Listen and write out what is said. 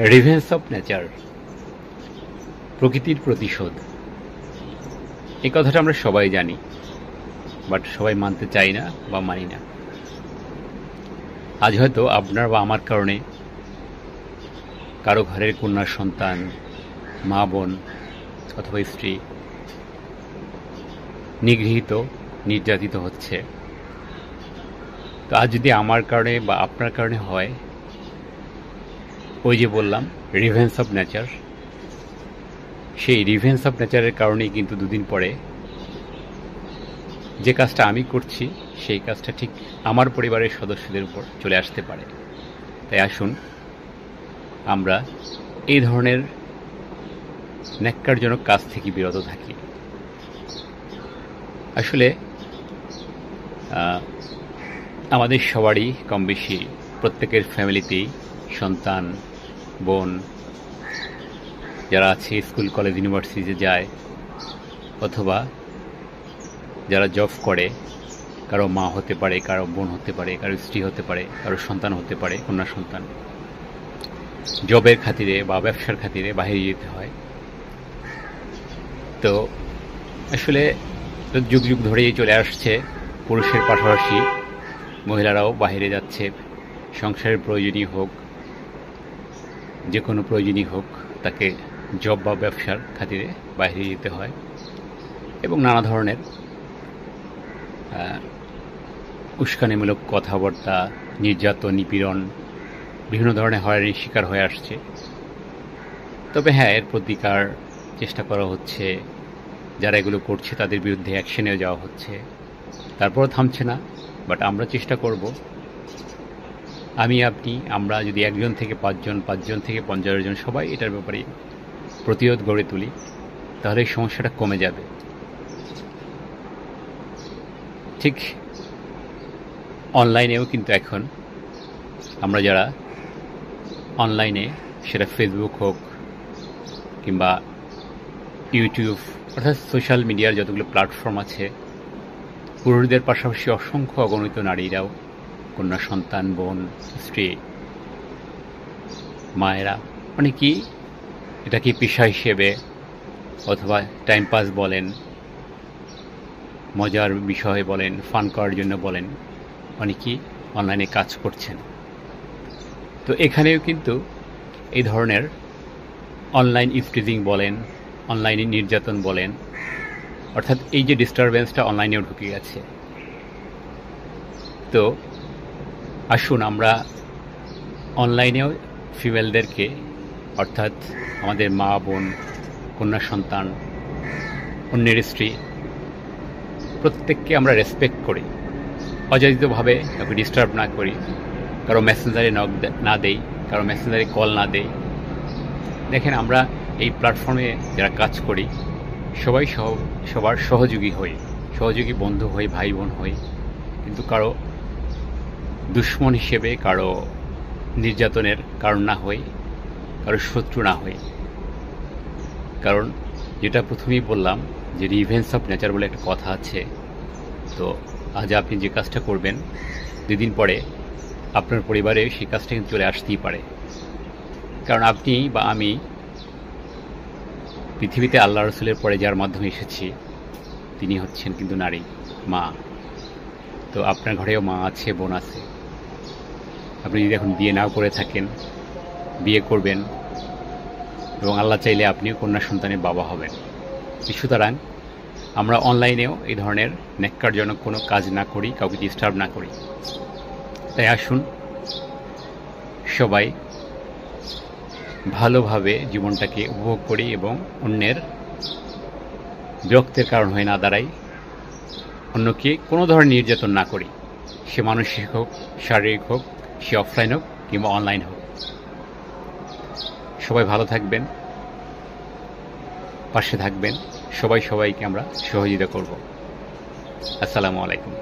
Revenge of nature, প্রকৃতির প্রতিশোধ। এই কথাটা আমরা সবাই জানি, বাট সবাই মানতে চাই না বা মানি না। আজ হয়তো আপনার বা আমার কারণে কারো ঘরের কন্যা সন্তান, মা বোন অথবা স্ত্রী নিগৃহীত, নির্যাতিত হচ্ছে। তো আজ যদি আমার কারণে বা আপনার কারণে হয়, ওই যে বললাম রিভেঞ্জ অফ নেচার, সেই রিভেঞ্জ অফ নেচারের কারণেই কিন্তু দুদিন পরে যে কাজটা আমি করছি সেই কাজটা ঠিক আমার পরিবারের সদস্যদের উপর চলে আসতে পারে। তাই আসুন আমরা এই ধরনের ন্যাক্কারজনক কাজ থেকে বিরত থাকি। আসলে আমাদের সবারই কম বেশি প্রত্যেকের ফ্যামিলিতেই সন্তান, বোন যারা আছে স্কুল কলেজ ইউনিভার্সিটিতে যায়, অথবা যারা জব করে, কারো মা হতে পারে, কারো বোন হতে পারে, কারো স্ত্রী হতে পারে, কারো সন্তান হতে পারে, কন্যা সন্তান, জবের খাতিরে বা ব্যবসার খাতিরে বাইরে যেতে হয়। তো আসলে যুগ যুগ ধরেই চলে আসছে, পুরুষের পাশাপাশি মহিলারাও বাইরে যাচ্ছে। সংসারের প্রয়োজনই হোক, যে কোনো প্রয়োজনই হোক, তাকে জব বা ব্যবসার খাতিরে বাইরে যেতে হয় এবং নানা ধরনের উস্কানিমূলক কথাবার্তা, নির্যাতন, নিপীড়ন, বিভিন্ন ধরনের হয়রানির শিকার হয়ে আসছে। তবে হ্যাঁ, এর প্রতিকার চেষ্টা করা হচ্ছে, যারা এগুলো করছে তাদের বিরুদ্ধে অ্যাকশনেও যাওয়া হচ্ছে, তারপরও থামছে না। বাট আমরা চেষ্টা করব, আমি, আপনি, আমরা যদি 1 থেকে 5 জন, 5 জন থেকে 50 জন সবাই এটার ব্যাপারে প্রতিরোধ গড়ে তুলি, তাহলে এই সমস্যাটা কমে যাবে। ঠিক অনলাইনেও কিন্তু এখন আমরা যারা অনলাইনে, সেটা ফেসবুক হোক কিংবা ইউটিউব, অর্থাৎ সোশ্যাল মিডিয়ার যতগুলো প্ল্যাটফর্ম আছে, পুরুষদের পাশাপাশি অসংখ্য অগণিত নারীরাও, কন্যা সন্তান, বোন, স্ত্রী, মায়েরা, অনেকেই এটাকে পেশা হিসেবে অথবা টাইম পাস বলেন, মজার বিষয় বলেন, ফান করার জন্য বলেন, অনেকেই অনলাইনে কাজ করছেন। তো এখানেও কিন্তু এই ধরনের অনলাইন ইফটিজিং বলেন, অনলাইনে নির্যাতন বলেন, অর্থাৎ এই যে ডিস্টারবেন্সটা অনলাইনেও ঢুকে গেছে। তো আসুন আমরা অনলাইনেও ফিমেলদেরকে, অর্থাৎ আমাদের মা বোন, কন্যা সন্তান, অন্যের স্ত্রী, প্রত্যেককে আমরা রেসপেক্ট করি, অযাচিতভাবে কাউকে ডিস্টার্ব না করি, কারো মেসেঞ্জারে নক না দেই, কারো মেসেঞ্জারে কল না দেই। দেখেন, আমরা এই প্ল্যাটফর্মে যারা কাজ করি সবাই সবার সহযোগী হই, সহযোগী বন্ধু হই, ভাই বোন হই, কিন্তু কারো দুশ্মন হিসেবে, কারো নির্যাতনের কারণ না হই, কারো শত্রু না হই। কারণ যেটা প্রথমেই বললাম যে রিভেঞ্জ অফ নেচার বলে একটা কথা আছে। তো আজ আপনি যে কাজটা করবেন, 2 দিন পরে আপনার পরিবারে সেই কাজটা কিন্তু চলে আসতেই পারে। কারণ আপনি বা আমি পৃথিবীতে আল্লাহ রসুলের পরে যার মাধ্যমে এসেছি, তিনি হচ্ছেন কিন্তু নারী, মা। তো আপনার ঘরেও মা আছে, বোন আছে। আপনি যদি এখন বিয়ে নাও করে থাকেন, বিয়ে করবেন এবং আল্লাহ চাইলে আপনিও কন্যা সন্তানের বাবা হবেন। সুতরাং আমরা অনলাইনেও এই ধরনের ন্যাক্কারজনক কোনো কাজ না করি, কাউকে ডিস্টার্ব না করি। তাই আসুন সবাই ভালোভাবে জীবনটাকে উপভোগ করি এবং অন্যের বিরক্তের কারণ হয়ে না দাঁড়াই, অন্যকে কোনো ধরনের নির্যাতন না করি, সে মানসিক হোক, শারীরিক হোক, সে অফলাইন হোক কিংবা অনলাইন হোক। সবাই ভালো থাকবেন, পাশে থাকবেন, সবাইকে আমরা সহযোগিতা করব। আসসালামু আলাইকুম।